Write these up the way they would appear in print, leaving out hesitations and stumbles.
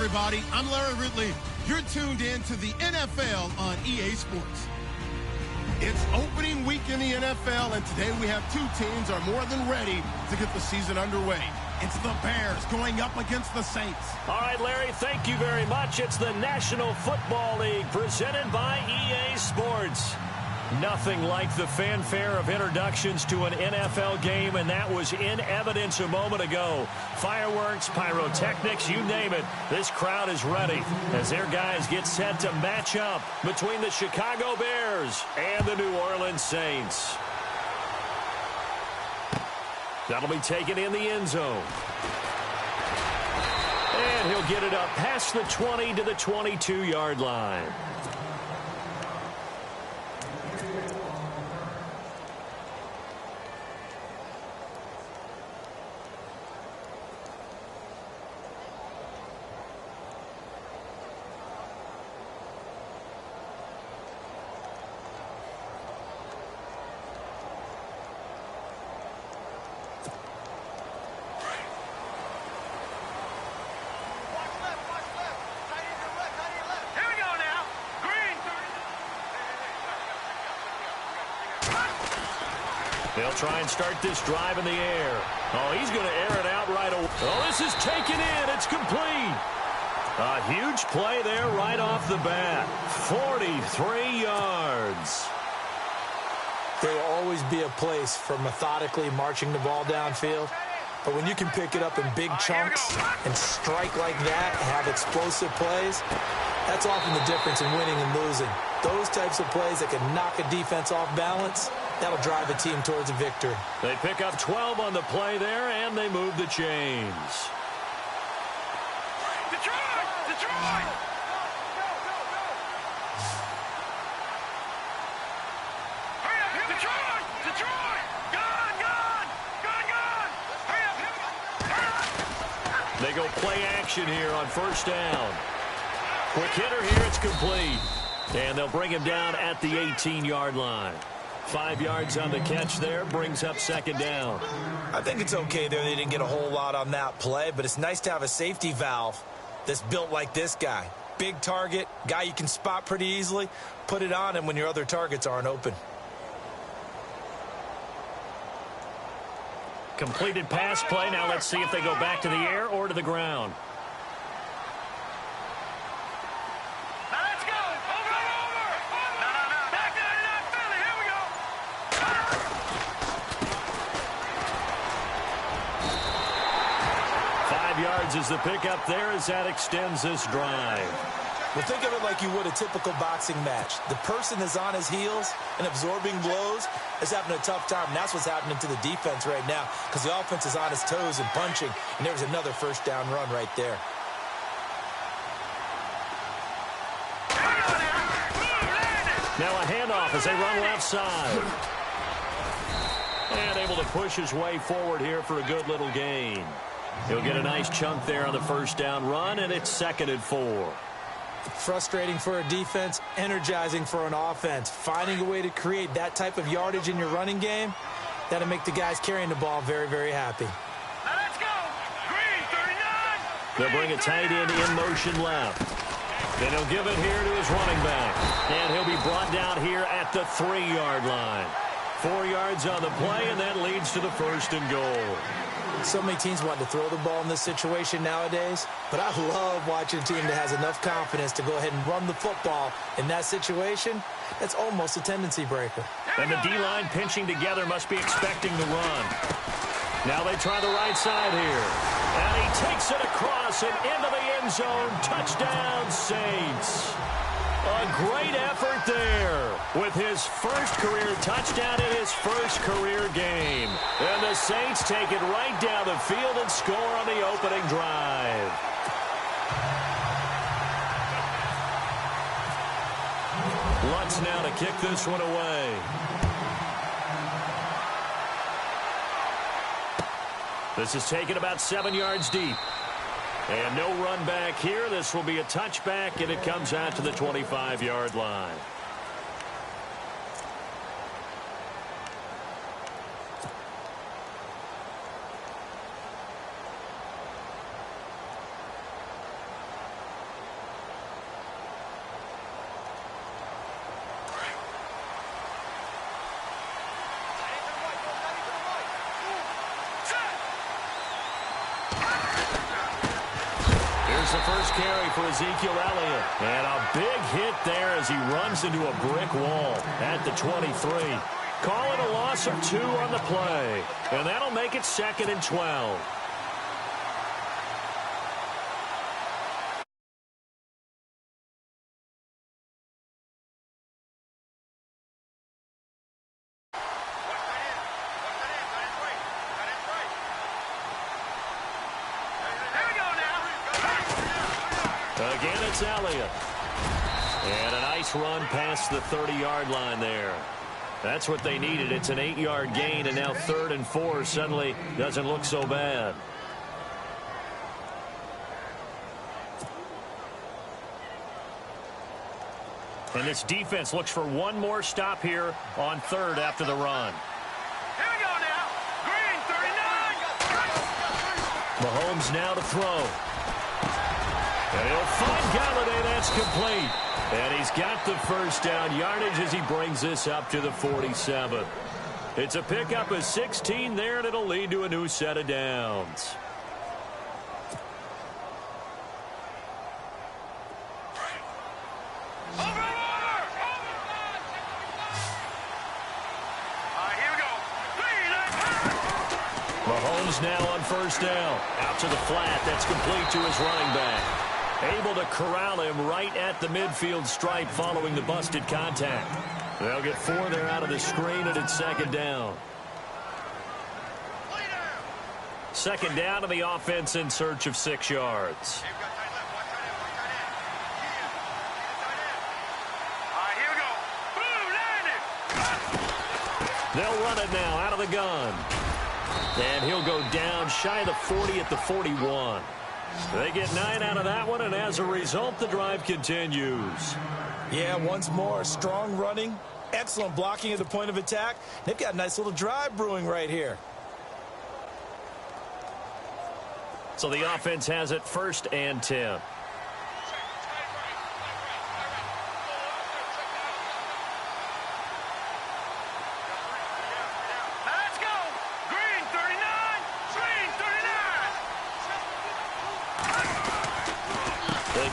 everybody. I'm Larry Ridley. You're tuned in to the NFL on EA Sports. It's opening week in the NFL, and today we have two teams are more than ready to get the season underway. It's the Bears going up against the Saints. All right, Larry, thank you very much. It's the National Football League presented by EA Sports. Nothing like the fanfare of introductions to an NFL game, and that was in evidence a moment ago. Fireworks, pyrotechnics, you name it. This crowd is ready as their guys get set to match up between the Chicago Bears and the New Orleans Saints. That'll be taken in the end zone. And he'll get it up past the 20 to the 22-yard line. They'll try and start this drive in the air. Oh, he's going to air it out right away. Oh, this is taken in. It's complete. A huge play there right off the bat. 43 yards. There will always be a place for methodically marching the ball downfield. But when you can pick it up in big chunks and strike like that, have explosive plays, that's often the difference in winning and losing. Those types of plays that can knock a defense off balance, that'll drive a team towards a victory. They pick up 12 on the play there, and they move the chains. Detroit! Detroit! Hurry up! Detroit! Detroit! Gone! Gone! Gone! Gone! Hurry up! Hurry up! They go play action here on first down. Quick hitter here. It's complete. And they'll bring him down at the 18-yard line. 5 yards on the catch there, brings up second down. I think it's okay there. They didn't get a whole lot on that play, but it's nice to have a safety valve that's built like this guy. Big target, guy you can spot pretty easily. Put it on him when your other targets aren't open. Completed pass play. Now let's see if they go back to the air or to the ground. Now let's go! Over and over! No. Back there, not Philly. Here we go! 5 yards is the pickup there as that extends this drive. Well, think of it like you would a typical boxing match. The person is on his heels and absorbing blows is having a tough time. And that's what's happening to the defense right now because the offense is on his toes and punching. And there's another first down run right there. Now a handoff as they run left side. And able to push his way forward here for a good little gain. He'll get a nice chunk there on the first down run, and it's 2nd and 4. Frustrating for a defense, energizing for an offense. Finding a way to create that type of yardage in your running game, that'll make the guys carrying the ball very, very happy. Now let's go! Green, 39! They'll bring a tight end in motion left. Then he'll give it here to his running back. And he'll be brought down here at the 3-yard line. 4 yards on the play, and that leads to the 1st and goal. So many teams want to throw the ball in this situation nowadays, but I love watching a team that has enough confidence to go ahead and run the football in that situation. That's almost a tendency breaker. And the D-line pinching together must be expecting the run. Now they try the right side here. And he takes it across and into the end zone. Touchdown, Saints. A great effort there with his first career touchdown in his first career game. And the Saints take it right down the field and score on the opening drive. Lutz now to kick this one away. This is taken about 7 yards deep. And no run back here. This will be a touchback, and it comes out to the 25-yard line. first carry for Ezekiel Elliott. And a big hit there as he runs into a brick wall at the 23. Call it a loss of 2 on the play. And that'll make it 2nd and 12. Again, it's Elliott. And a nice run past the 30-yard line there. That's what they needed. It's an 8-yard gain, and now 3rd and 4 suddenly doesn't look so bad. And this defense looks for one more stop here on 3rd after the run. Here we go now. Green, 39. Mahomes now to throw. And he'll find Galladay. That's complete. And he's got the first down yardage as he brings this up to the 47. It's a pickup of 16 there, and it'll lead to a new set of downs. Mahomes now on first down. Out to the flat. That's complete to his running back. Able to corral him right at the midfield stripe following the busted contact. They'll get 4 there out of the screen, and it's 2nd down. 2nd down, and the offense in search of 6 yards. They'll run it now out of the gun. And he'll go down shy of the 40 at the 41. They get 9 out of that one, and as a result, the drive continues. Yeah, once more, strong running, excellent blocking at the point of attack. They've got a nice little drive brewing right here. So the offense has it 1st and 10.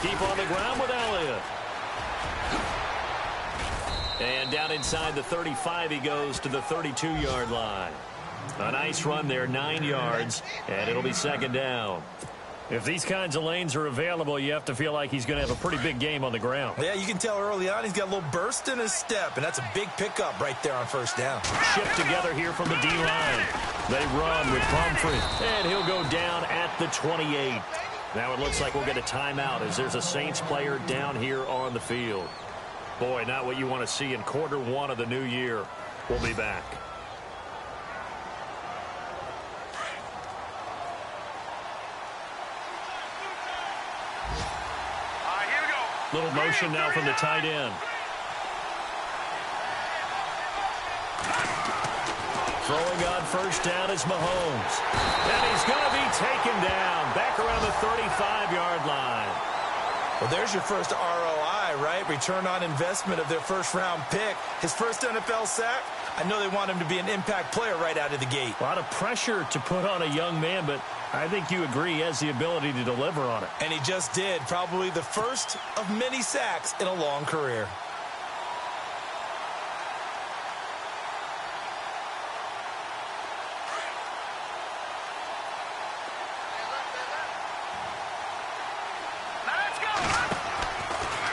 Keep on the ground with Elliott. And down inside the 35, he goes to the 32-yard line. A nice run there, 9 yards, and it'll be 2nd down. If these kinds of lanes are available, you have to feel like he's going to have a pretty big game on the ground. Yeah, you can tell early on he's got a little burst in his step, and that's a big pickup right there on 1st down. Shift together here from the D-line. They run with Pumphrey, and he'll go down at the 28. Now it looks like we'll get a timeout as there's a Saints player down here on the field. Boy, not what you want to see in quarter 1 of the new year. We'll be back. Here we go. Little motion now from the tight end. Throwing on 1st down is Mahomes. And he's going to be taken down back around the 35-yard line. Well, there's your first ROI, right? Return on investment of their 1st-round pick. His first NFL sack. I know they want him to be an impact player right out of the gate. A lot of pressure to put on a young man, but I think you agree he has the ability to deliver on it. And he just did. Probably the first of many sacks in a long career.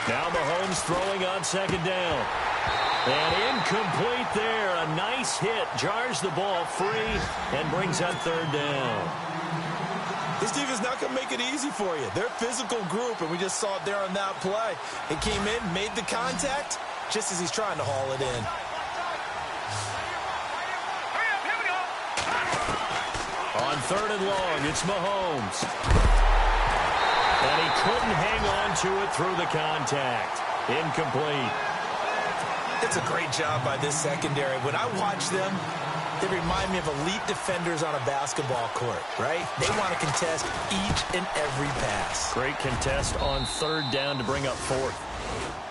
Now Mahomes throwing on 2nd down. And incomplete there. A nice hit. Jars the ball free and brings up 3rd down. This defense not going to make it easy for you. They're a physical group, and we just saw it there on that play. It came in, made the contact, just as he's trying to haul it in. On 3rd and long, it's Mahomes. And he couldn't hang on to it through the contact. Incomplete. It's a great job by this secondary. When I watch them, they remind me of elite defenders on a basketball court, right? They want to contest each and every pass. Great contest on 3rd down to bring up 4th.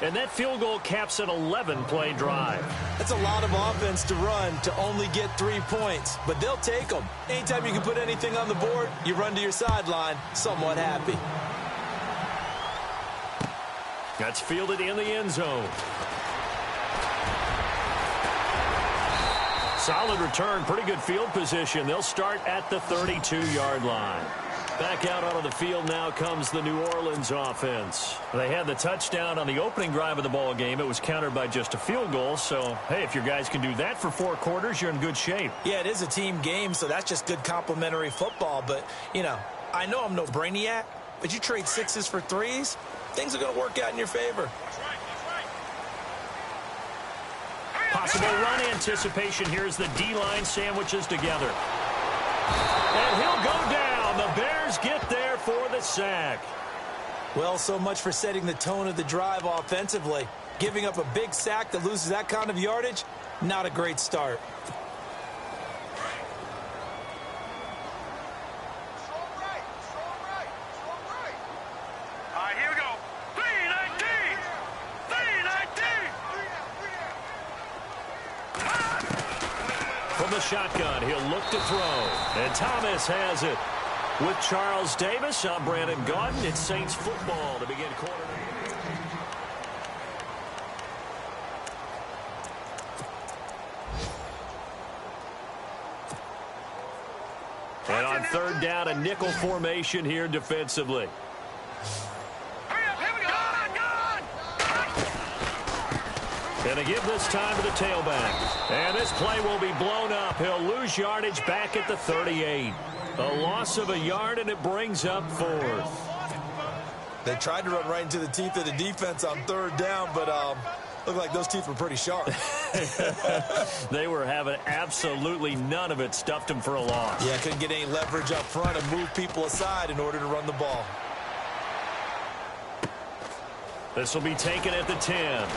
And that field goal caps an 11-play drive. That's a lot of offense to run to only get 3 points, but they'll take them. Anytime you can put anything on the board, you run to your sideline somewhat happy. That's fielded in the end zone. Solid return, pretty good field position. They'll start at the 32-yard line. Back out onto the field now comes the New Orleans offense. They had the touchdown on the opening drive of the ball game. It was countered by just a field goal. So, hey, if your guys can do that for 4 quarters, you're in good shape. Yeah, it is a team game, so that's just good complimentary football. But, you know, I know I'm no brainiac, but you trade 6s for 3s, things are going to work out in your favor. Possible run anticipation. Here's the D-line sandwiches together. And he'll go down. The Bears get there for the sack. Well, so much for setting the tone of the drive offensively. Giving up a big sack that loses that kind of yardage, not a great start. All right, here we go. 319! 319! From the shotgun, he'll look to throw. And Thomas has it. With Charles Davis, I'm Brandon Gaudin. It's Saints football to begin quarter. And on third down, a nickel formation here defensively. Hurry up, here we go! And to give this time to the tailback. And this play will be blown up. He'll lose yardage back at the 38. A loss of a yard, and it brings up 4th. They tried to run right into the teeth of the defense on third down, but looked like those teeth were pretty sharp. They were having absolutely none of it. Stuffed them for a loss. Yeah, couldn't get any leverage up front and move people aside in order to run the ball. This will be taken at the 10.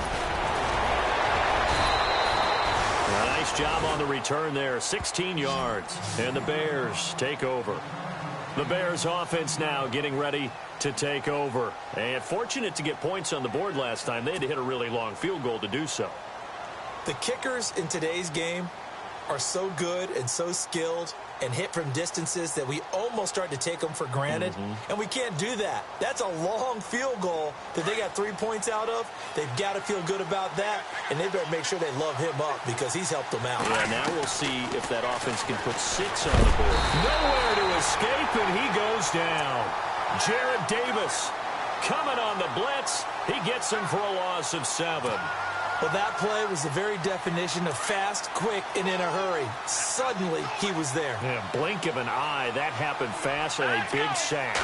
A nice job on the return there. 16 yards. And the Bears take over. The Bears offense now getting ready to take over. And fortunate to get points on the board last time. They had to hit a really long field goal to do so. The kickers in today's game are so good and so skilled and hit from distances that we almost start to take them for granted. And we can't do that. That's a long field goal that they got 3 points out of. They've got to feel good about that, and they better make sure they love him up because he's helped them out. Yeah, now we'll see if that offense can put 6 on the board. Nowhere to escape, and he goes down. Jared Davis coming on the blitz. He gets him for a loss of 7. Well, that play was the very definition of fast, quick, and in a hurry. Suddenly, he was there. Yeah, blink of an eye. That happened fast and a big sack.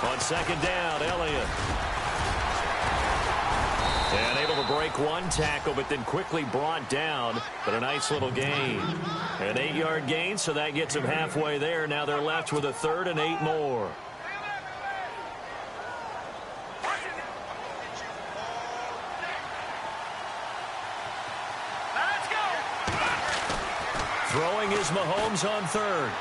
On second down, Elliott. And able to break one tackle, but then quickly brought down. But a nice little gain. An 8-yard gain, so that gets him halfway there. Now they're left with a 3rd and 8 more. Throwing is Mahomes on 3rd.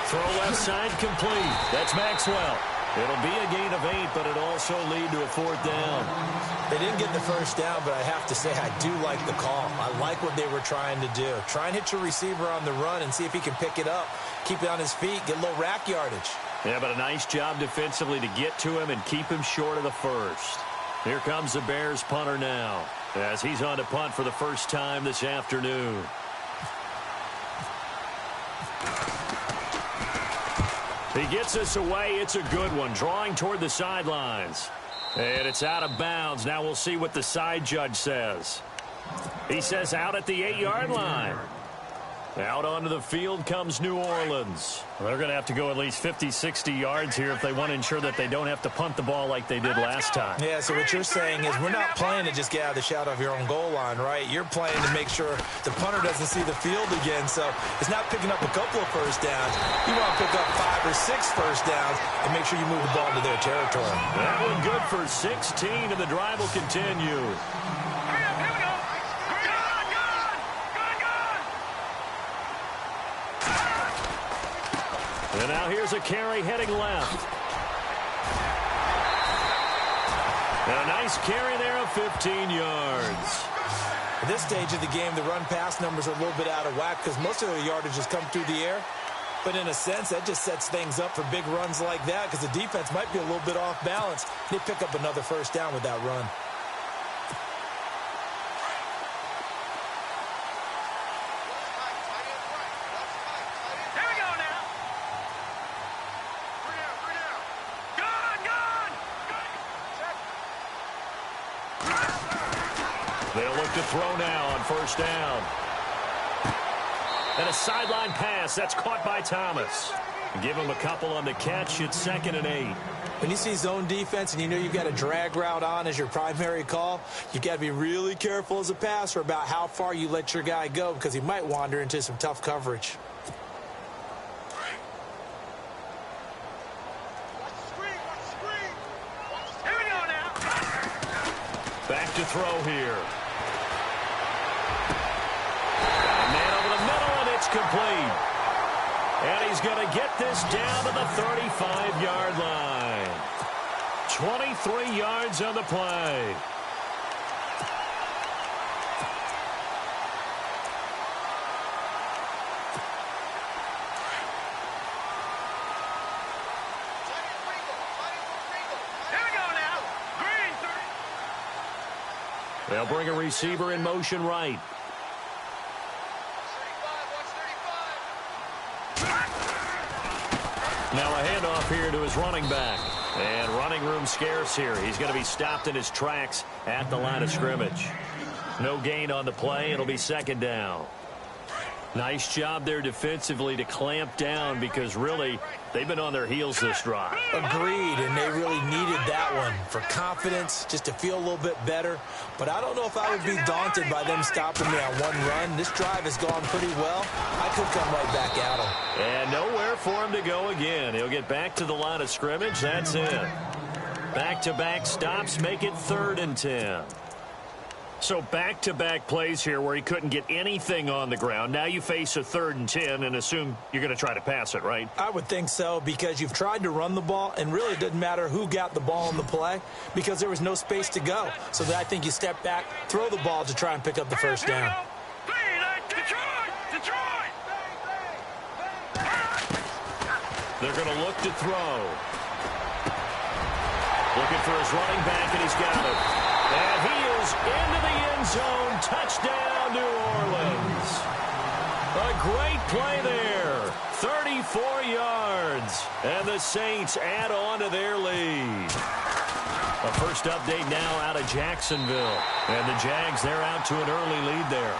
Throw left side complete. That's Maxwell. It'll be a gain of 8, but it'll also lead to a 4th down. They didn't get the first down, but I have to say I do like the call. I like what they were trying to do. Try and hit your receiver on the run and see if he can pick it up. Keep it on his feet. Get a little rack yardage. Yeah, but a nice job defensively to get to him and keep him short of the first. Here comes the Bears punter now as he's on to punt for the first time this afternoon. He gets us away. It's a good one. Drawing toward the sidelines. And it's out of bounds. Now we'll see what the side judge says. He says out at the 8-yard line. Out onto the field comes New Orleans. They're going to have to go at least 50, 60 yards here if they want to ensure that they don't have to punt the ball like they did last time. Yeah, so what you're saying is we're not playing to just get out of the shadow of your own goal line, right? You're playing to make sure the punter doesn't see the field again. So it's not picking up a couple of first downs. You want to pick up 5 or 6 first downs and make sure you move the ball into their territory. That one good for 16, and the drive will continue. And now here's a carry heading left. And a nice carry there of 15 yards. At this stage of the game, the run-pass numbers are a little bit out of whack because most of the yardage has come through the air. But in a sense, that just sets things up for big runs like that because the defense might be a little bit off balance. They pick up another first down with that run. Here we go now. They'll look to throw now on first down. And a sideline pass. That's caught by Thomas. Give him a couple on the catch. It's 2nd and 8. When you see zone defense and you know you've got a drag route on as your primary call, you've got to be really careful as a passer about how far you let your guy go because he might wander into some tough coverage. Here we go now. Back to throw here. Man over the middle, and it's complete. And he's going to get this down to the 35-yard line. 23 yards on the play. Here we go now. Green 30. They'll bring a receiver in motion right. Now a handoff here to his running back. And running room scarce here. He's going to be stopped in his tracks at the line of scrimmage. No gain on the play. It'll be 2nd down. Nice job there defensively to clamp down because really they've been on their heels this drive. Agreed, and they really needed that one for confidence, just to feel a little bit better. But I don't know if I would be daunted by them stopping me on one run. This drive has gone pretty well. I could come right back at him. And nowhere for him to go again. He'll get back to the line of scrimmage. That's it. Back-to-back stops make it 3rd and 10. So back-to-back plays here where he couldn't get anything on the ground. Now you face a 3rd and 10 and assume you're going to try to pass it, right? I would think so because you've tried to run the ball, and really it doesn't matter who got the ball in the play because there was no space to go. So I think you step back, throw the ball to try and pick up the first down. Detroit! They're going to look to throw. Looking for his running back, and he's got it. And he is into the end zone. Touchdown, New Orleans. A great play there. 34 yards. And the Saints add on to their lead. A first update now out of Jacksonville. And the Jags, they're out to an early lead there.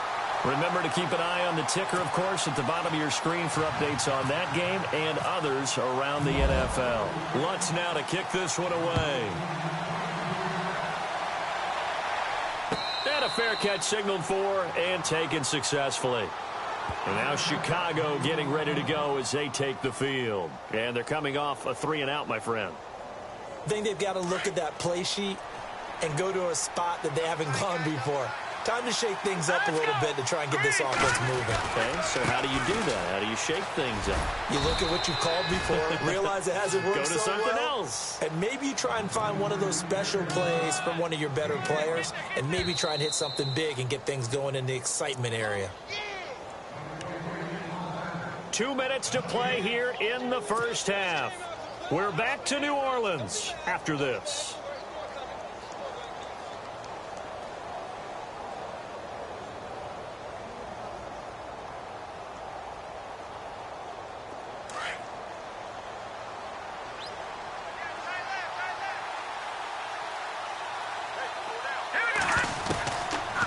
Remember to keep an eye on the ticker, of course, at the bottom of your screen for updates on that game and others around the NFL. Lutz now to kick this one away. And a fair catch signaled for and taken successfully. And now Chicago getting ready to go as they take the field. And they're coming off a 3-and-out, my friend. I think they've got to look at that play sheet and go to a spot that they haven't gone before. Time to shake things up a little bit to try and get this offense moving. Okay, so how do you do that? How do you shake things up? You look at what you've called before, realize it hasn't worked Go to so something well, else. and maybe you try and find one of those special plays from one of your better players, and maybe try and hit something big and get things going in the excitement area. 2 minutes to play here in the first half. We're back to New Orleans after this.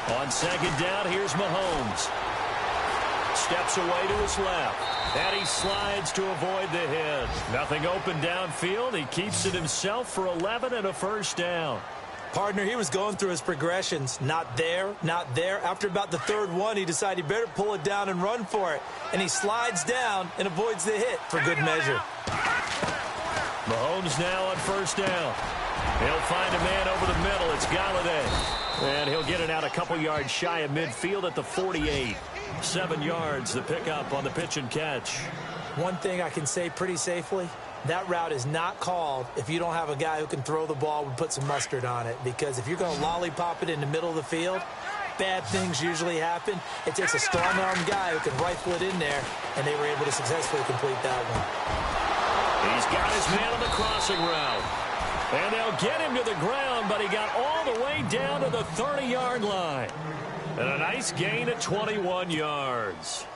On 2nd down, here's Mahomes. Steps away to his left. And he slides to avoid the hit. Nothing open downfield. He keeps it himself for 11 and a first down. Partner, he was going through his progressions. Not there, not there. After about the 3rd one, he decided he better pull it down and run for it. And he slides down and avoids the hit for good measure. Mahomes now on first down. He'll find a man over the middle. It's Galladay. And he'll get it out a couple yards shy of midfield at the 48. 7 yards, the pickup on the pitch and catch. One thing I can say pretty safely, that route is not called if you don't have a guy who can throw the ball and put some mustard on it. Because if you're going to lollipop it in the middle of the field, bad things usually happen. It takes a strong-arm guy who can rifle it in there, and they were able to successfully complete that one. He's got his man on the crossing route. And they'll get him to the ground, but he got all the way down to the 30-yard line. And a nice gain of 21 yards.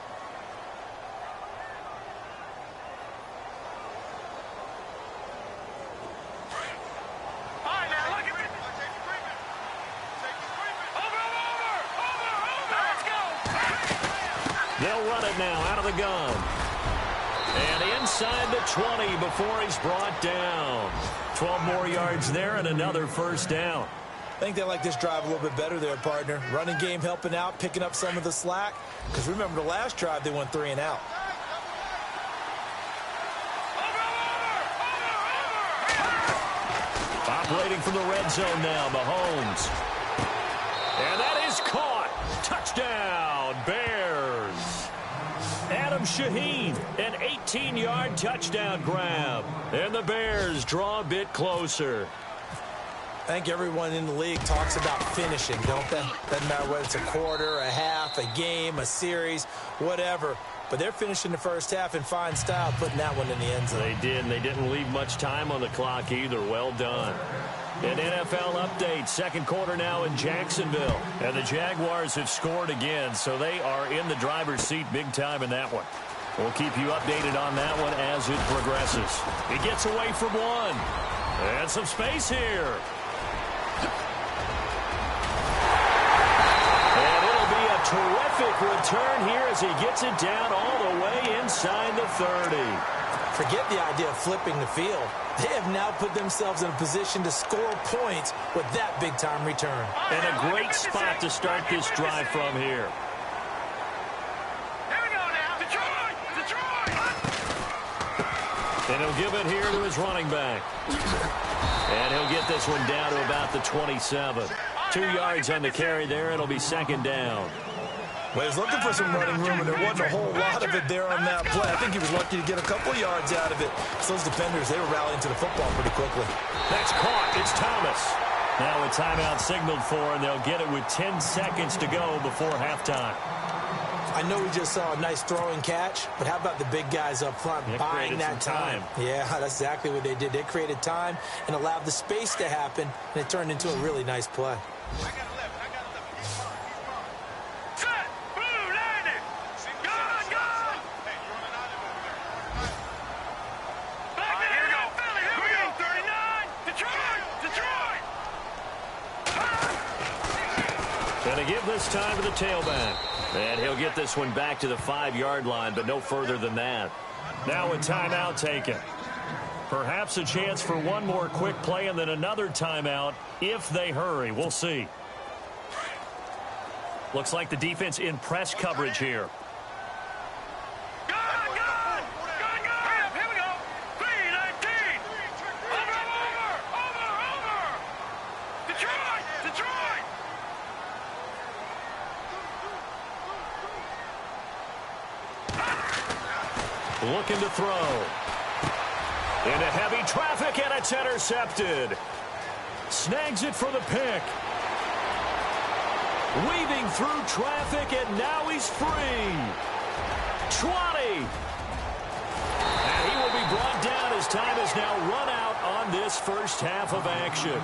They'll run it now out of the gun. And inside the 20 before he's brought down. 12 more yards there and another first down. I think they like this drive a little bit better there, partner. Running game helping out, picking up some of the slack. Because remember the last drive, they went 3 and out. Operating from the red zone now, Mahomes. And that is caught. Touchdown, Bears. Adam Shaheen, an 18-yard touchdown grab. And the Bears draw a bit closer. I think everyone in the league talks about finishing, don't they? Doesn't matter whether it's a quarter, a half, a game, a series, whatever. But they're finishing the first half in fine style, putting that one in the end zone. They did, and they didn't leave much time on the clock either. Well done. An NFL update, second quarter now in Jacksonville. And the Jaguars have scored again, so they are in the driver's seat big time in that one. We'll keep you updated on that one as it progresses. He gets away from one. And some space here. And it'll be a terrific return here as he gets it down all the way inside the 30. Forget the idea of flipping the field. They have now put themselves in a position to score points with that big-time return. And a great spot to start this drive from here. Here we go now. Detroit! And he'll give it here to his running back. And he'll get this one down to about the 27. 2 yards on the carry there. It'll be second down. Well, he was looking for some running room, and there wasn't a whole lot of it there on that play. I think he was lucky to get a couple yards out of it. So those defenders, they were rallying to the football pretty quickly. That's caught. It's Thomas. Now a timeout signaled for, and they'll get it with 10 seconds to go before halftime. I know we just saw a nice throwing catch, but how about the big guys up front buying that time? Yeah, that's exactly what they did. They created time and allowed the space to happen, and it turned into a really nice play. Going to give this time to the tailback. And he'll get this one back to the 5-yard line, but no further than that. Now a timeout taken. Perhaps a chance for one more quick play and then another timeout if they hurry. We'll see. Looks like the defense in press coverage here. Looking to throw. Into heavy traffic, and it's intercepted. Snags it for the pick. Weaving through traffic, and now he's free. 20. And he will be brought down as time has now run out on this first half of action.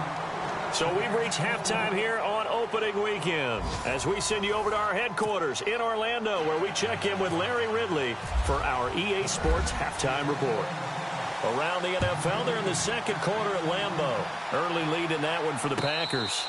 So we've reached halftime here on opening weekend as we send you over to our headquarters in Orlando, where we check in with Larry Ridley for our EA Sports Halftime Report. Around the NFL, they're in the second quarter at Lambeau. Early lead in that one for the Packers.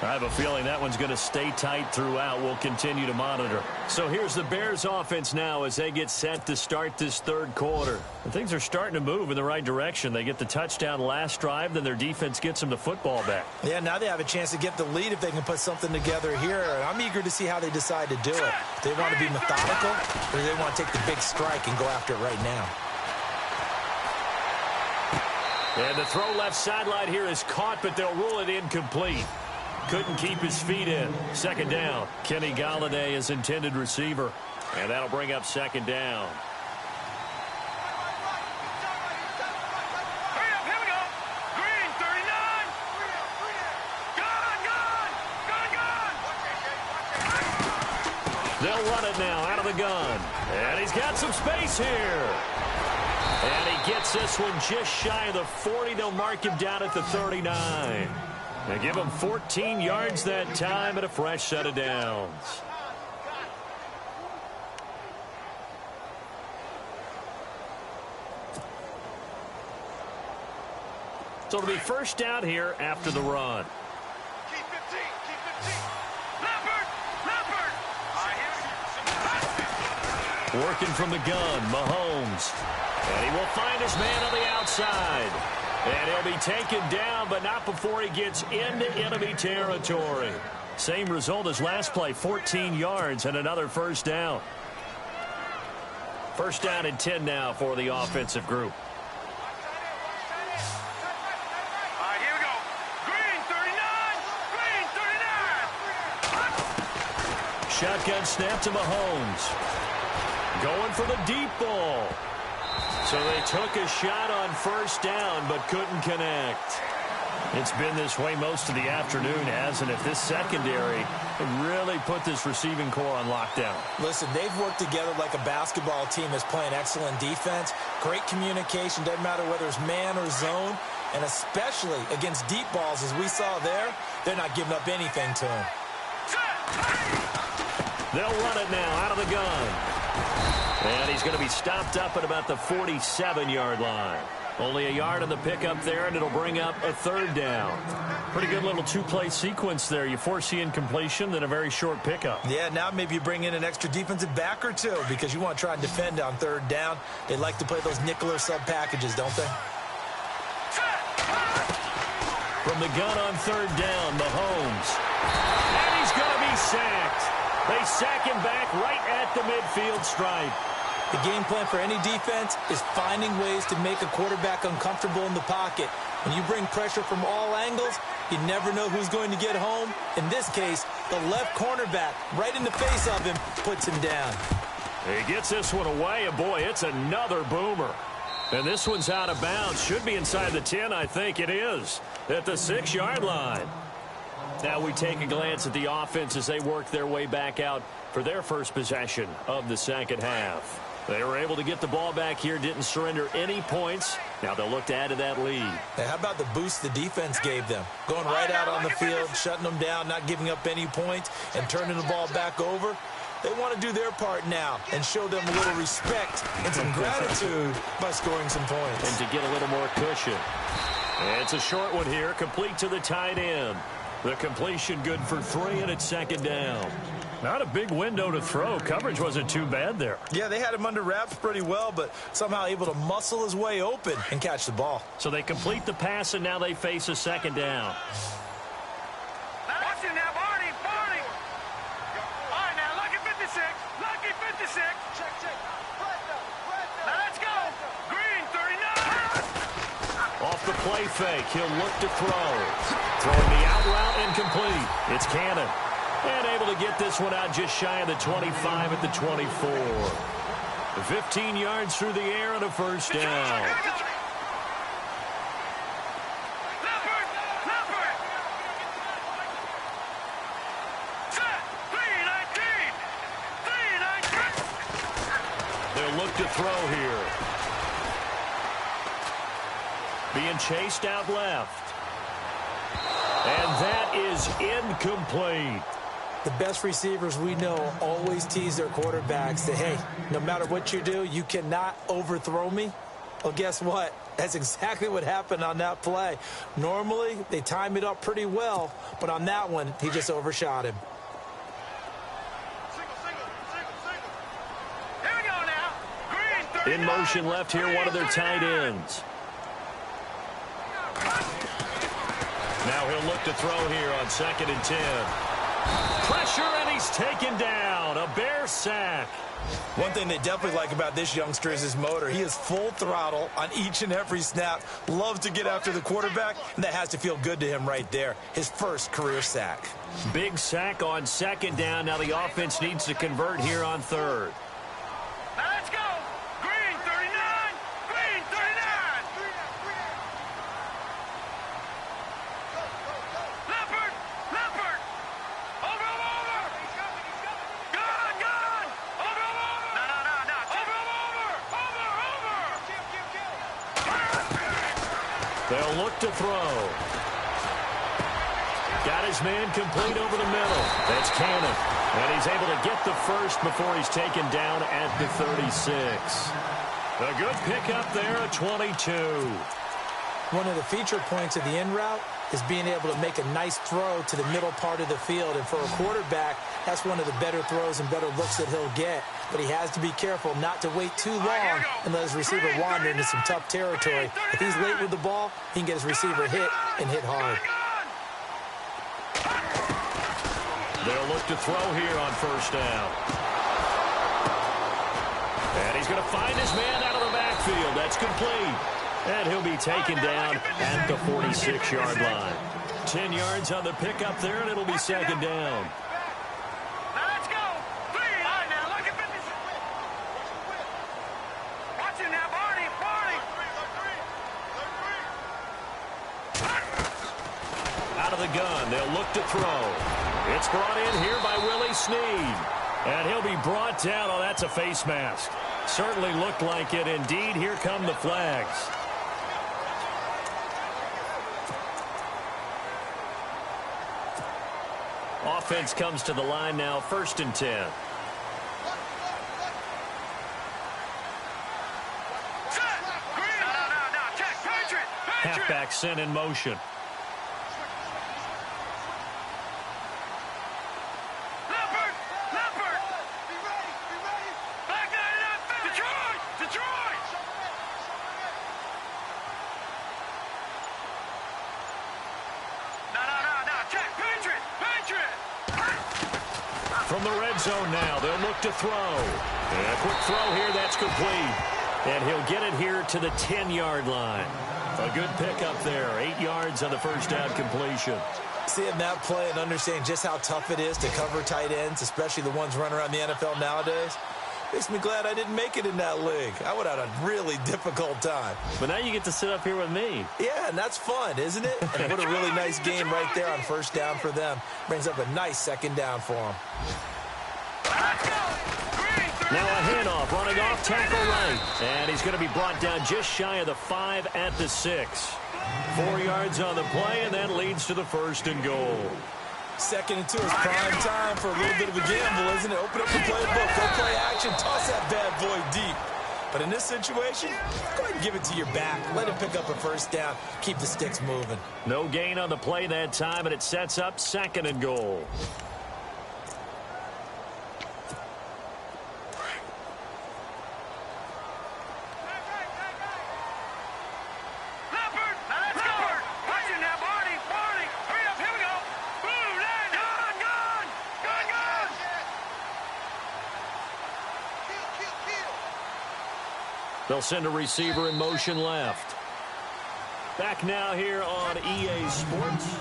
I have a feeling that one's going to stay tight throughout. We'll continue to monitor. So here's the Bears offense now as they get set to start this third quarter. And things are starting to move in the right direction. They get the touchdown last drive, then their defense gets them the football back. Yeah, now they have a chance to get the lead if they can put something together here. I'm eager to see how they decide to do it. Do they want to be methodical, or do they want to take the big strike and go after it right now? And the throw left sideline here is caught, but they'll rule it incomplete. Couldn't keep his feet in. Second down. Kenny Golladay is intended receiver. And that'll bring up second down. Hurry up, here we go. Green, 39. Gun. They'll run it now out of the gun. And he's got some space here. And he gets this one just shy of the 40. They'll mark him down at the 39. They give him 14 yards that time and a fresh set of downs. So it'll be first down here after the run. Keep 15. Leopard. Working from the gun, Mahomes. And he will find his man on the outside. And he'll be taken down, but not before he gets into enemy territory. Same result as last play, 14 yards and another first down. First down and 10 now for the offensive group. All right, here we go. Green 39. Shotgun snap to Mahomes. Going for the deep ball. So they took a shot on first down, but couldn't connect. It's been this way most of the afternoon, hasn't it? This secondary really put this receiving core on lockdown. Listen, they've worked together like a basketball team that's playing excellent defense. Great communication, doesn't matter whether it's man or zone. And especially against deep balls, as we saw there, they're not giving up anything to him. They'll run it now out of the gun. And he's going to be stopped up at about the 47-yard line. Only a yard on the pickup there, and it'll bring up a third down. Pretty good little two-play sequence there. You foresee incompletion, then a very short pickup. Yeah, now maybe you bring in an extra defensive back or two because you want to try and defend on third down. They like to play those nickel or sub packages, don't they? From the gun on third down, Mahomes. And he's going to be sacked. They sack him back right at the midfield stripe. The game plan for any defense is finding ways to make a quarterback uncomfortable in the pocket. When you bring pressure from all angles, you never know who's going to get home. In this case, the left cornerback, right in the face of him, puts him down. He gets this one away, and boy, it's another boomer. And this one's out of bounds. Should be inside the 10, I think it is, at the 6-yard line. Now we take a glance at the offense as they work their way back out for their first possession of the second half. They were able to get the ball back here, didn't surrender any points. Now they'll look to add to that lead. Hey, how about the boost the defense gave them? Going right out on the field, shutting them down, not giving up any points, and turning the ball back over. They want to do their part now and show them a little respect and some gratitude by scoring some points. And to get a little more cushion. And it's a short one here, complete to the tight end. The completion good for 3, and it's second down. Not a big window to throw. Coverage wasn't too bad there. Yeah, they had him under wraps pretty well, but somehow able to muscle his way open and catch the ball. So they complete the pass, and now they face a second down. Watch it now, Barney. All right, now, lucky 56. Check. Now, let's go. Green, 39. Off the play fake, he'll look to throw. Throwing the out route incomplete. It's Cannon. And able to get this one out just shy of the 25 at the 24. 15 yards through the air and a first down. They'll look to throw here. Being chased out left. And that is incomplete. The best receivers we know always tease their quarterbacks that, hey, no matter what you do, you cannot overthrow me. Well, guess what? That's exactly what happened on that play. Normally, they time it up pretty well, but on that one, he just overshot him. Here we go now. Green, 39. In motion left here, one of their tight ends. Now he'll look to throw here on 2nd and 10. Pressure, and he's taken down. A Bear sack. One thing they definitely like about this youngster is his motor. He is full throttle on each and every snap. Loves to get after the quarterback, and that has to feel good to him right there. His first career sack. Big sack on 2nd down. Now the offense needs to convert here on 3rd. Now let's go. Green, 39. Green, 39. Leopard. Over. Good. They'll look to throw. Got his man complete over the middle. That's Cannon. And he's able to get the first before he's taken down at the 36. A good pickup there at 22. One of the feature points of the in route is being able to make a nice throw to the middle part of the field. And for a quarterback, that's one of the better throws and better looks that he'll get. But he has to be careful not to wait too long and let his receiver wander into some tough territory. If he's late with the ball, he can get his receiver hit and hit hard. They'll look to throw here on first down. And he's going to find his man out of the backfield. That's complete. And he'll be taken down at the 46-yard line. 10 yards on the pickup there, and it'll be second down. Now let's go. Three. All right, now look at this. Watch it now, Barney. Out of the gun, they'll look to throw. It's brought in here by Willie Snead. And he'll be brought down. Oh, that's a face mask. Certainly looked like it. Indeed, here come the flags. Offense comes to the line now, 1st and 10. Halfback sent in motion. From the red zone now, they'll look to throw. And a quick throw here, that's complete. And he'll get it here to the 10-yard line. A good pickup there, 8 yards on the first down completion. Seeing that play and understanding just how tough it is to cover tight ends, especially the ones running around the NFL nowadays, makes me glad I didn't make it in that league. I would have had a really difficult time. But now you get to sit up here with me. Yeah, and that's fun, isn't it? And what a really nice game right there on first down for them. Brings up a nice second down for them. Now a handoff, running off tackle right. And he's going to be brought down just shy of the 5 at the 6. 4 yards on the play, and that leads to the 1st and goal. 2nd and 2 is prime time for a little bit of a gamble, isn't it? Open up the playbook, go play action, toss that bad boy deep. But in this situation, go ahead and give it to your back. Let him pick up a first down. Keep the sticks moving. No gain on the play that time, and it sets up 2nd and goal. They'll send a receiver in motion left. Back now here on EA Sports.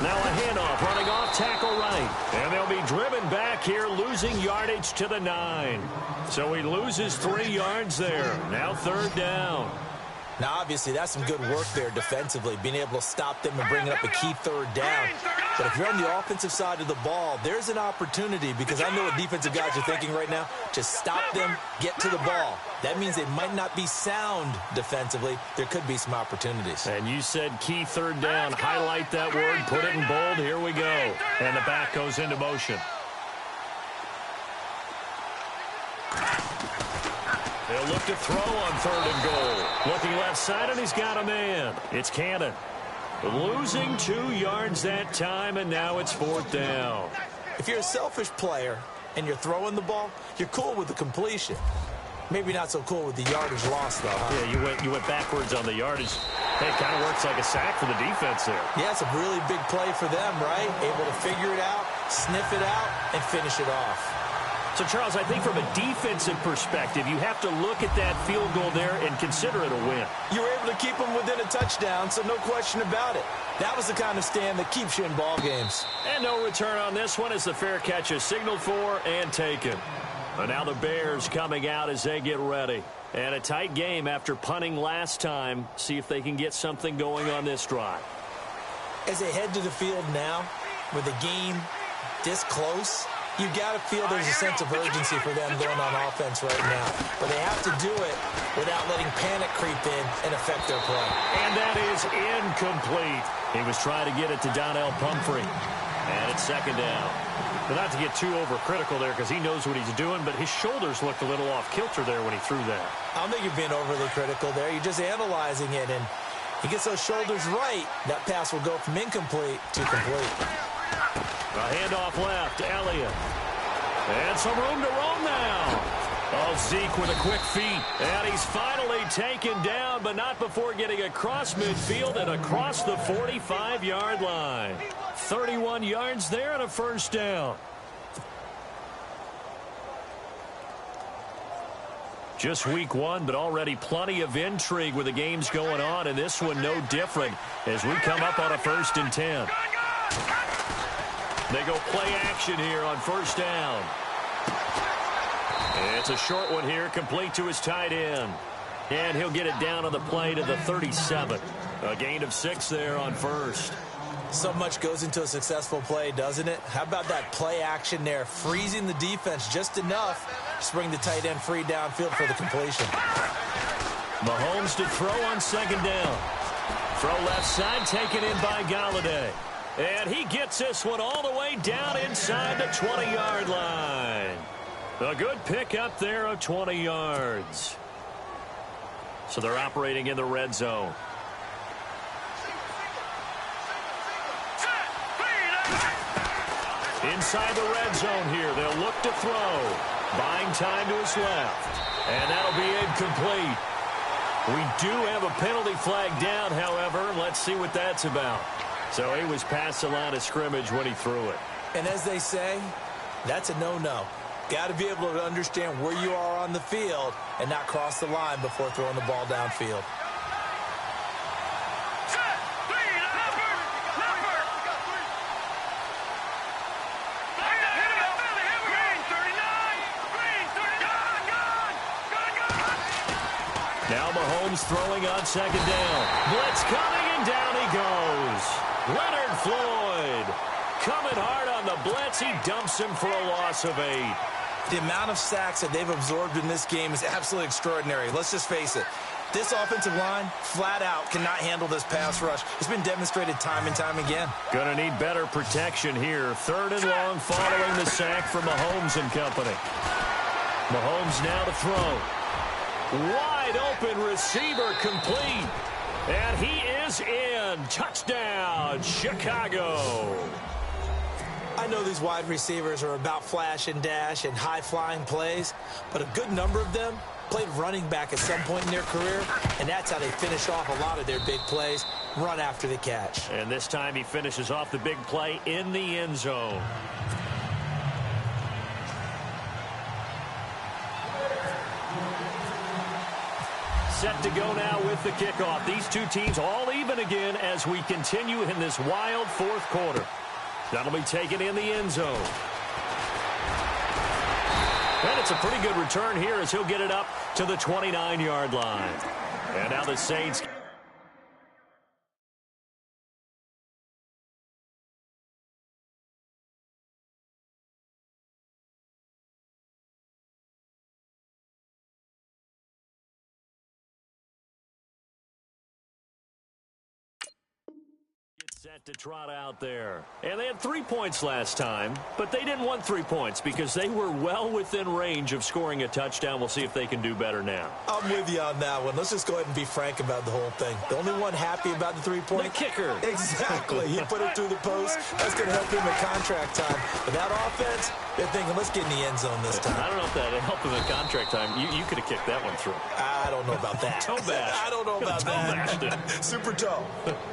Now a handoff, running off tackle right. And they'll be driven back here, losing yardage to the 9. So he loses 3 yards there. Now 3rd down. Now, obviously, that's some good work there defensively, being able to stop them and bringing up a key 3rd down. But if you're on the offensive side of the ball, there's an opportunity, because I know what defensive guys are thinking right now. Just stop them, get to the ball. That means they might not be sound defensively. There could be some opportunities. And you said key 3rd down. Highlight that word, put it in bold. Here we go. And the back goes into motion. They'll look to throw on 3rd and goal. Looking left side, and he's got a man. It's Cannon. Losing 2 yards that time, and now it's 4th down. If you're a selfish player and you're throwing the ball, you're cool with the completion. Maybe not so cool with the yardage loss, though, huh? Yeah, you went backwards on the yardage. Hey, it kind of works like a sack for the defense there. Yeah, it's a really big play for them, right? Able to figure it out, sniff it out, and finish it off. So, Charles, I think from a defensive perspective, you have to look at that field goal there and consider it a win. You were able to keep them within a touchdown, so no question about it. That was the kind of stand that keeps you in ball games. And no return on this one as the fair catch is signaled for and taken. And now the Bears coming out as they get ready. And a tight game after punting last time. See if they can get something going on this drive. As they head to the field now, with the game this close, you got to feel there's a sense of urgency for them going on offense right now. But they have to do it without letting panic creep in and affect their play. And that is incomplete. He was trying to get it to Donnell Pumphrey. And it's second down. But not to get too overcritical there because he knows what he's doing, but his shoulders looked a little off kilter there when he threw that. I don't think you're being overly critical there. You're just analyzing it, and he gets those shoulders right. That pass will go from incomplete to complete. A handoff left, Elliott. And some room to roam now. Oh, Zeke with a quick feet. And he's finally taken down, but not before getting across midfield and across the 45-yard line. 31 yards there and a first down. Just week one, but already plenty of intrigue with the games going on, and this one no different as we come up on a 1st and 10. They go play action here on first down. It's a short one here, complete to his tight end. And he'll get it down on the play to the 37. A gain of 6 there on first. So much goes into a successful play, doesn't it? How about that play action there, freezing the defense just enough to bring the tight end free downfield for the completion. Mahomes to throw on second down. Throw left side, taken in by Galladay. And he gets this one all the way down inside the 20-yard line. A good pick up there of 20 yards. So they're operating in the red zone. Inside the red zone here. They'll look to throw. Buying time to his left. And that'll be incomplete. We do have a penalty flag down, however. Let's see what that's about. So he was past the line of scrimmage when he threw it. And as they say, that's a no-no. Got to be able to understand where you are on the field and not cross the line before throwing the ball downfield. Now Mahomes throwing on second down. Blitz coming, and down he goes. Leonard Floyd coming hard on the blitz. He dumps him for a loss of 8. The amount of sacks that they've absorbed in this game is absolutely extraordinary. Let's just face it. This offensive line, flat out, cannot handle this pass rush. It's been demonstrated time and time again. Going to need better protection here. 3rd and long following the sack from Mahomes and company. Mahomes now to throw. Wide open receiver complete. And he is in. Touchdown, Chicago. I know these wide receivers are about flash and dash and high-flying plays, but a good number of them played running back at some point in their career, and that's how they finish off a lot of their big plays, run after the catch. And this time he finishes off the big play in the end zone. Set to go now with the kickoff. These two teams all even again as we continue in this wild 4th quarter. That'll be taken in the end zone. And it's a pretty good return here as he'll get it up to the 29-yard line. And now the Saints. Set to trot out there. And they had 3 points last time, but they didn't want 3 points because they were well within range of scoring a touchdown. We'll see if they can do better now. I'm with you on that one. Let's just go ahead and be frank about the whole thing. The only one happy about the 3-point? The kicker. Exactly. He put it through the post. That's going to help him at contract time. But that offense, they're thinking, let's get in the end zone this time. I don't know if that helped him at contract time. You could have kicked that one through. I don't know about that. Toe bash. I don't know about that. Super toe.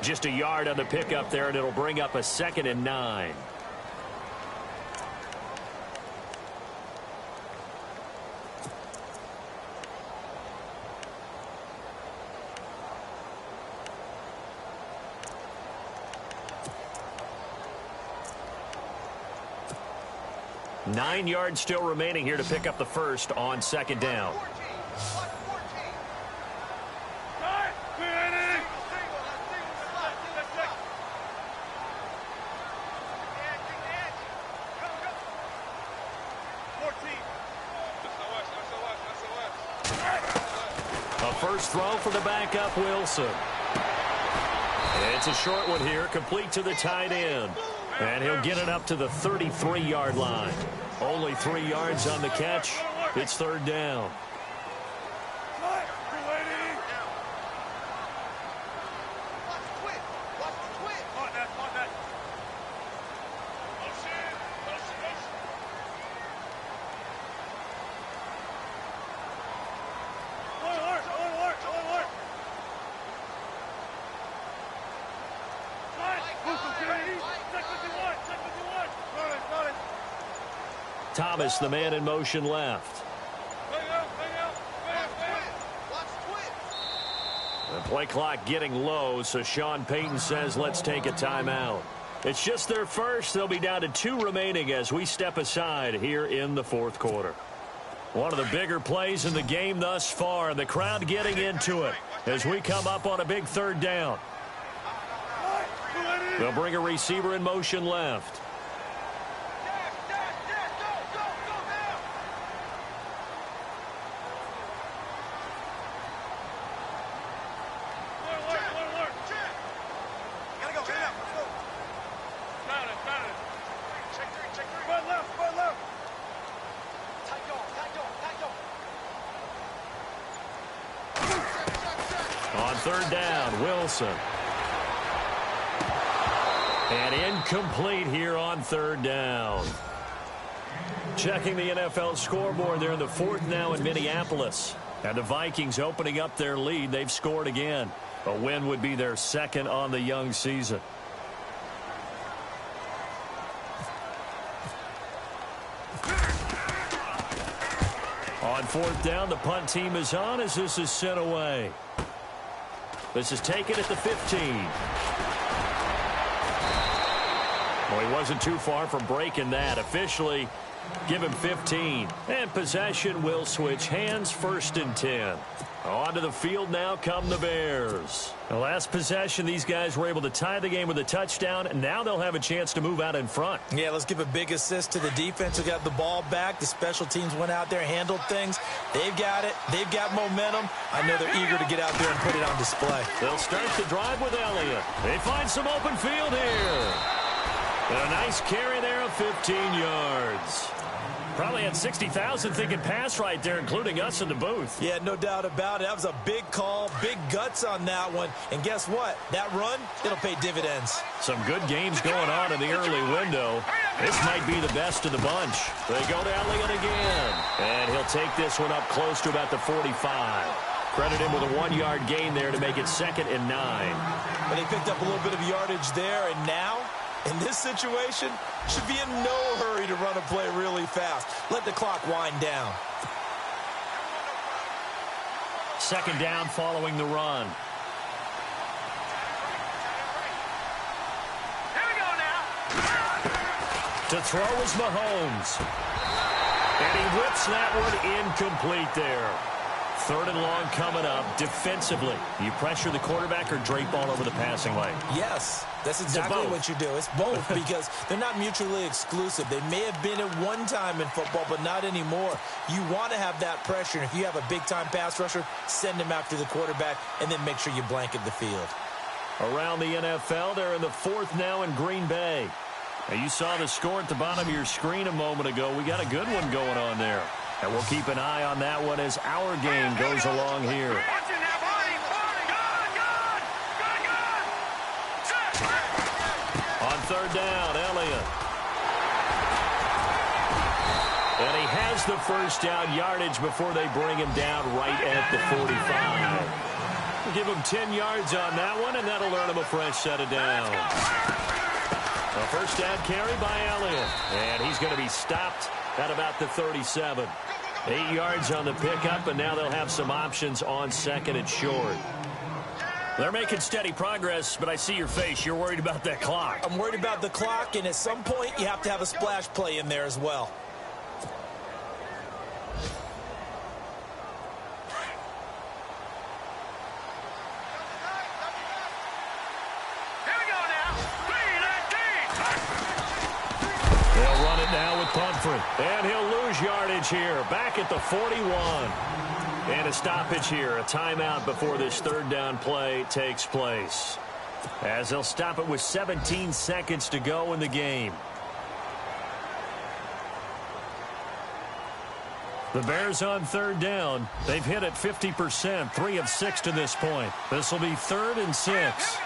Just a yard on the pickup there, and it'll bring up a 2nd and 9. 9 yards still remaining here to pick up the first on second down. A first throw for the backup, Wilson. It's a short one here, complete to the tight end. And he'll get it up to the 33-yard line. Only 3 yards on the catch. It's third down. Thomas, the man in motion left. The play clock getting low, so Sean Payton says let's take a timeout. It's just their first. They'll be down to 2 remaining as we step aside here in the fourth quarter. One of the bigger plays in the game thus far, and the crowd getting into it as we come up on a big third down. They'll bring a receiver in motion left. On third down, Wilson. And incomplete here on third down. Checking the NFL scoreboard, they're in the fourth now in Minneapolis. And the Vikings opening up their lead. They've scored again. A win would be their second on the young season. On fourth down, the punt team is on as this is sent away. This is taken at the 15. Well, he wasn't too far from breaking that. Officially, give him 15. And possession will switch hands, first and 10. Onto the field now come the Bears. The last possession, these guys were able to tie the game with a touchdown, and now they'll have a chance to move out in front. Yeah, let's give a big assist to the defense who got the ball back. The special teams went out there, handled things. They've got it. They've got momentum. I know they're eager to get out there and put it on display. They'll start the drive with Elliott. They find some open field here. And a nice carry there of 15 yards. Probably had 60,000 thinking pass right there, including us in the booth. Yeah, no doubt about it. That was a big call, big guts on that one. And guess what? That run, it'll pay dividends. Some good games going on in the early window. This might be the best of the bunch. They go to Elliott again. And he'll take this one up close to about the 45. Credit him with a 1-yard gain there to make it 2nd and 9. But they picked up a little bit of yardage there, and now, in this situation, should be in no hurry to run a play really fast. Let the clock wind down. 2nd down following the run. Here we go now. To throw is Mahomes. And he whips that one incomplete there. 3rd and long coming up. Defensively, you pressure the quarterback or drape all over the passing lane? Yes, that's exactly what you do. It's both because they're not mutually exclusive. They may have been at one time in football, but not anymore. You want to have that pressure. And if you have a big-time pass rusher, send him after the quarterback and then make sure you blanket the field. Around the NFL, they're in the 4th now in Green Bay. Now, you saw the score at the bottom of your screen a moment ago. We got a good one going on there. And we'll keep an eye on that one as our game goes along here. On 3rd down, Elliott. And he has the first down yardage before they bring him down right at the 45. We'll give him 10 yards on that one, and that'll earn him a fresh set of downs. A first down carry by Elliott. And he's going to be stopped at about the 37. 8 yards on the pickup, and now they'll have some options on 2nd and short. They're making steady progress, but I see your face. You're worried about that clock. I'm worried about the clock, and at some point, you have to have a splash play in there as well. Pumphrey. And he'll lose yardage here. Back at the 41. And a stoppage here. A timeout before this third down play takes place. As they'll stop it with 17 seconds to go in the game. The Bears on third down. They've hit it 50%, 3 of 6 to this point. This will be 3rd and 6.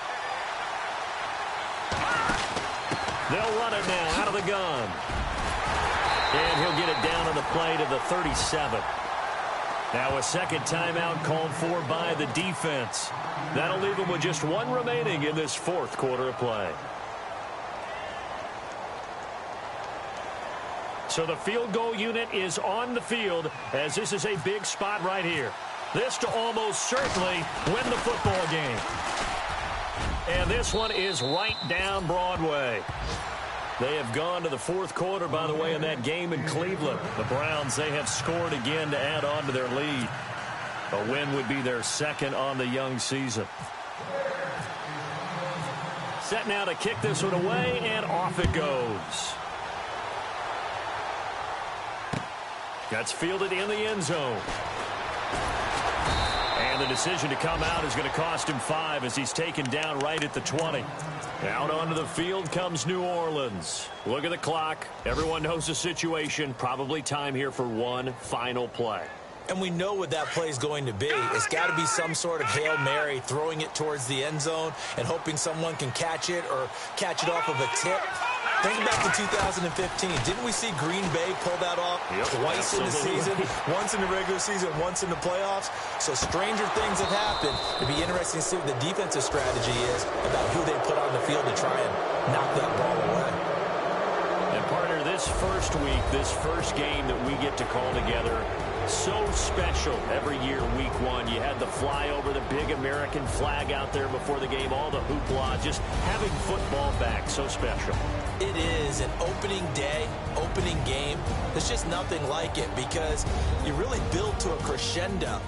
They'll run it now out of the gun. And he'll get it down on the play to the 37. Now a second timeout called for by the defense. That'll leave them with just 1 remaining in this 4th quarter of play. So the field goal unit is on the field as this is a big spot right here. This to almost certainly win the football game. And this one is right down Broadway. They have gone to the 4th quarter, by the way, in that game in Cleveland. The Browns, they have scored again to add on to their lead. A win would be their 2nd on the young season. Set now to kick this one away, and off it goes. That's fielded in the end zone. And the decision to come out is going to cost him 5 as he's taken down right at the 20. Out onto the field comes New Orleans. Look at the clock. Everyone knows the situation. Probably time here for one final play. And we know what that play is going to be. It's got to be some sort of Hail Mary, throwing it towards the end zone and hoping someone can catch it or catch it off of a tip. Think back to 2015. Didn't we see Green Bay pull that off twice in the season? Once in the regular season, once in the playoffs. So stranger things have happened. It'd be interesting to see what the defensive strategy is about who they put on the field to try and knock that ball away. And partner, this first week, this first game that we get to call together, so special every year, week 1. You had the flyover, the big American flag out there before the game, all the hoopla, just having football back, so special. It is an opening day, opening game. There's just nothing like it because you really build to a crescendo.